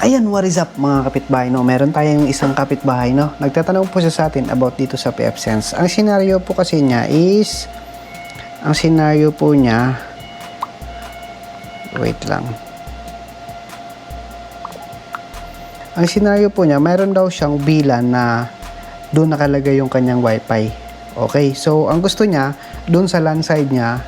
Ayan, what is up mga kapitbahay, no? Meron tayong isang kapitbahay, no? Nagtatanong po siya sa atin about dito sa PFSense. Ang senaryo po kasi niya is, ang senaryo po niya, wait lang. Ang senaryo po niya, mayroon daw siyang bilan na doon nakalagay yung kanyang wifi. Okay, so ang gusto niya, doon sa LAN side niya,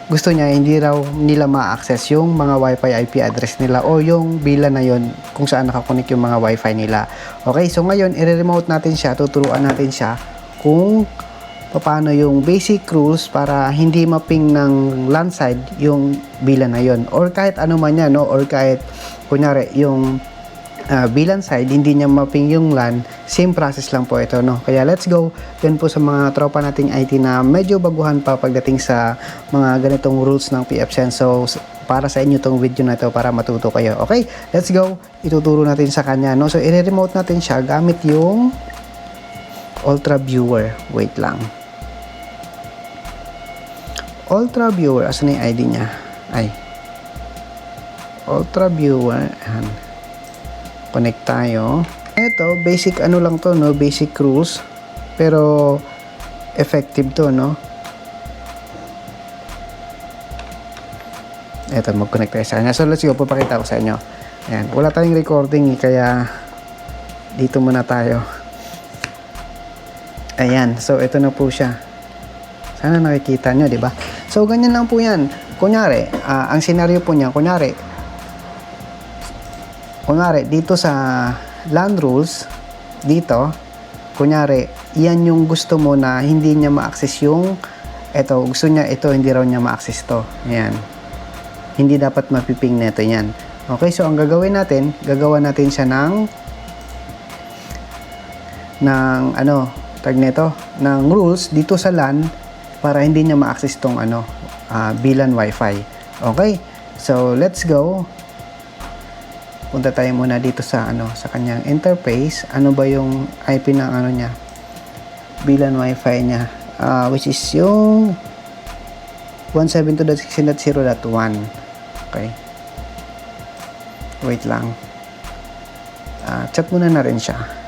gusto niya hindi raw nila ma-access yung mga wifi IP address nila o yung bilan na yon kung saan nakakonek yung mga wifi nila. Okay, so ngayon i-remote natin siya, tuturuan natin siya kung paano yung basic rules para hindi maping ng LAN side yung bilan na yon, or kahit ano man yan, no? Or kahit kunyari yung bilan side hindi niya mapping yung LAN, same process lang po ito, no? Kaya let's go yan po sa mga tropa nating IT na medyo baguhan pa pagdating sa mga ganitong rules ng PFSense. So para sa inyo tong video na ito para matuto kayo. Okay, let's go, ituturo natin sa kanya, no? So i-remote natin siya gamit yung Ultra Viewer. Wait lang, Ultra Viewer, asan na yung ID niya? Ay, Ultra Viewer, ayan. Connect tayo. Ito, basic ano lang to, no? Basic rules. Pero, effective to, no? Ito, mag-connect tayo sa kanya. So, let's go. Papakita ko sa inyo. Ayan. Wala tayong recording, kaya dito muna tayo. Ayan. So, ito na po siya. Sana nakikita nyo, di ba? So, ganyan lang po yan. Kunyari, ang senaryo po niya, kunyari, dito sa LAN rules, dito, kunyari, yan yung gusto mo na hindi niya ma-access yung, ito, gusto niya ito, hindi raw niya ma-access to. Ayan. Hindi dapat mapiping neto yan. Okay, so ang gagawin natin, gagawa natin siya ng ano, tag nito, ng rules dito sa LAN para hindi niya ma-access tong ano, bilan wifi. Okay, so let's go. Punta tayo muna dito sa ano, sa kanyang interface. Ano ba yung IP ng ano niya? Bilan wifi niya, which is yung 172.16.0.1. Okay. Wait lang. Chat muna na rin siya.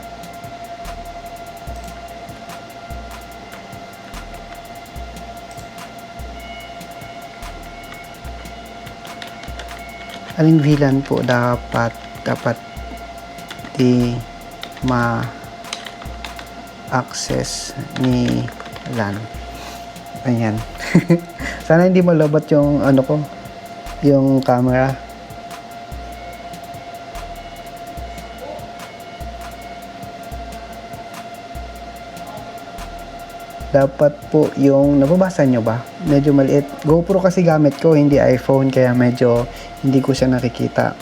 Aling VLAN po dapat di ma-access ni LAN. Ayan. Sana hindi malabat yung ano ko, yung camera. Dapat po yung, nababasa nyo ba? Medyo maliit. GoPro kasi gamit ko, hindi iPhone, kaya medyo hindi ko siya nakikita.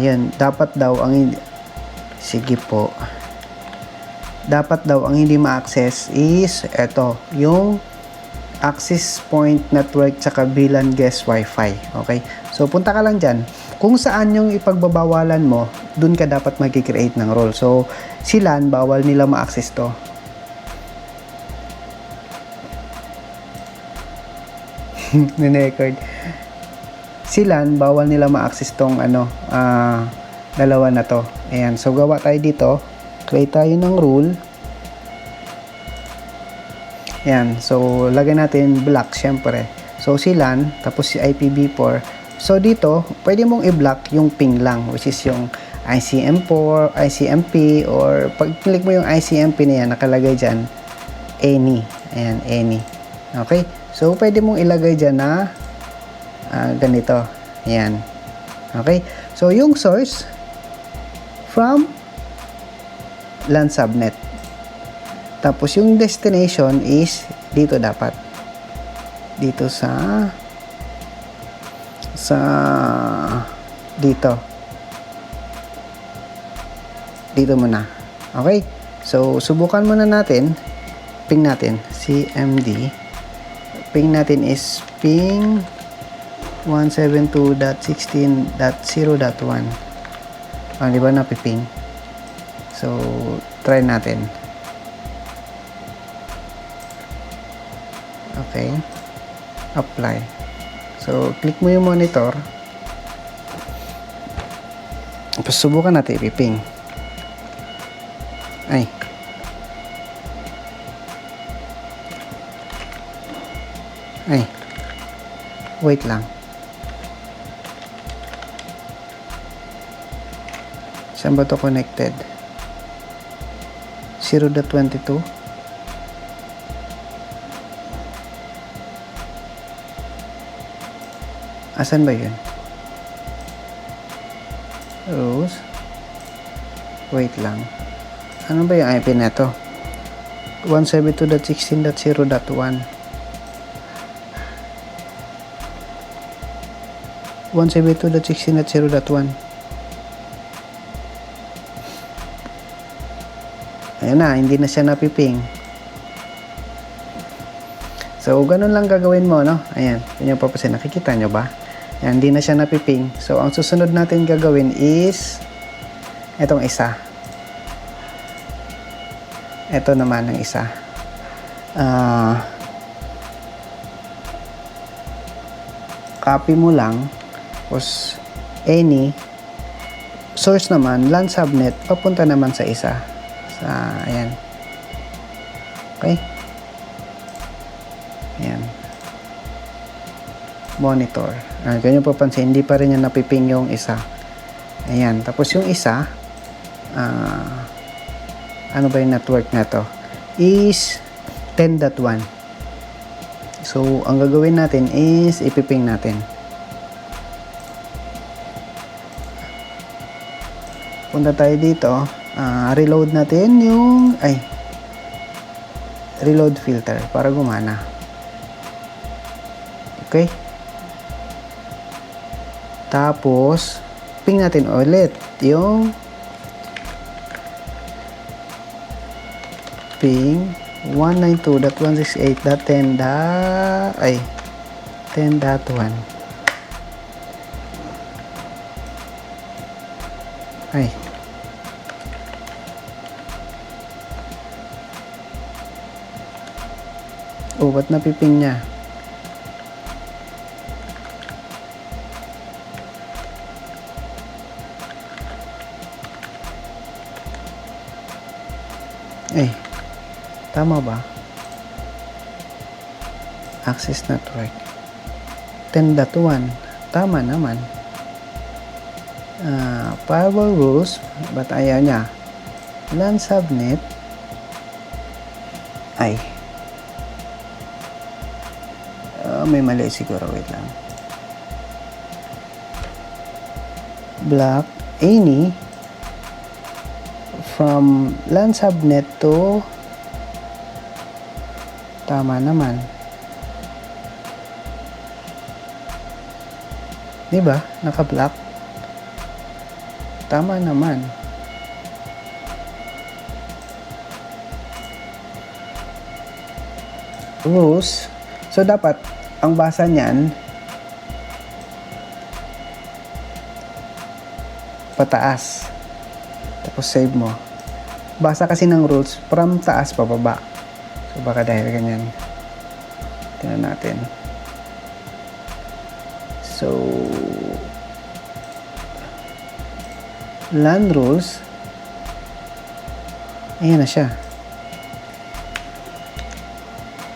Yan. Dapat daw ang sige po. Dapat daw ang hindi ma-access is eto, yung access point network tsaka bilan guest wifi. Okay, so punta ka lang dyan kung saan yung ipagbabawalan mo, dun ka dapat mag-create ng role. So si LAN, bawal nila ma-access to. Ninecord. Si LAN, bawal nila ma-access tong ano, dalawa na to. Ayan, so gawa tayo dito, create tayo ng rule. Ayan, so lagay natin block syempre. So si LAN, tapos si IPv4. So dito, pwede mong i-block yung ping lang, which is yung ICM4, ICMP, or pag click mo yung ICMP na yan, nakalagay dyan, any. Ayan, any. Okay, so pwede mong ilagay dyan na ganito. Ayan. Okay, so yung source from LAN subnet. Tapos yung destination is dito dapat. Dito sa dito. Dito muna. Okay? So subukan muna natin. Ping natin CMD. Ping natin is ping 172.16.0.1. Di ba napiping? So, try natin. Okay. Apply. So, click mo yung monitor. Tapos, subukan natin ipiping. Ay. Ay. Wait lang. Saan ba ito connected? 0.22. Asan ba yun? Rose. Wait lang. Ano ba yung IP na ito? 172.16.0.1. 172.16.0.1. Ayan na, hindi na siya napiping. So, ganun lang gagawin mo, no? Ayan, yun yung papasin. Nakikita nyo ba? Ayan, hindi na siya napiping. So, ang susunod natin gagawin is etong isa. Ito naman ang isa. Copy mo lang. Tapos, any source naman, LAN subnet, papunta naman sa isa. Ayan. Okay? Ayan. Monitor. Ganyan papansin, hindi pa rin yung napiping yung isa. Ayan. Tapos yung isa, ano ba yung network na to? Is 10.1. So, ang gagawin natin is ipiping natin. Punta tayo dito. Reload natin yung reload filter para gumana. Okay? Tapos ping natin ulit yung ping 192.168.10.1. Ba't napiping niya? Tama ba? Access network 10.1. Tama naman. Firewall rules, ba't ayaw niya? LAN subnet. May mali siguro. Wait lang. Block any from LAN subnet to, tama naman. Diba? Naka-block. Tama naman. Rules. So, dapat ang basa niyan pataas. Tapos save mo. Basa kasi ng rules from taas pababa. So baka dahil ganyan. Tingnan natin. So LAN rules. Ayan na siya.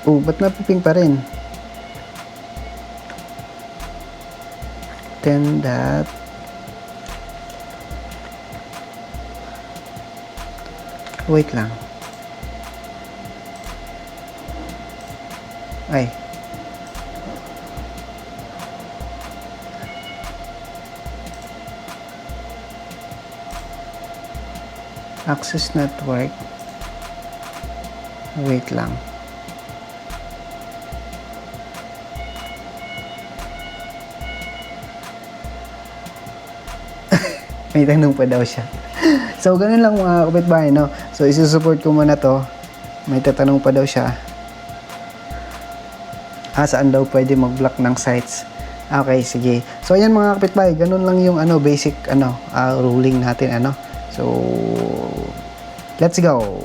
Ba't napiping pa rin? 10. Wait lang. Access network. Wait lang. May tanong pa daw siya. So, ganun lang mga kapitbahay, no? So, isusupport ko muna to. May tatanong pa daw siya. Saan daw pwede mag-block ng sites? Okay, sige. So ayan mga kapitbahay, ganun lang yung basic ruling natin So let's go.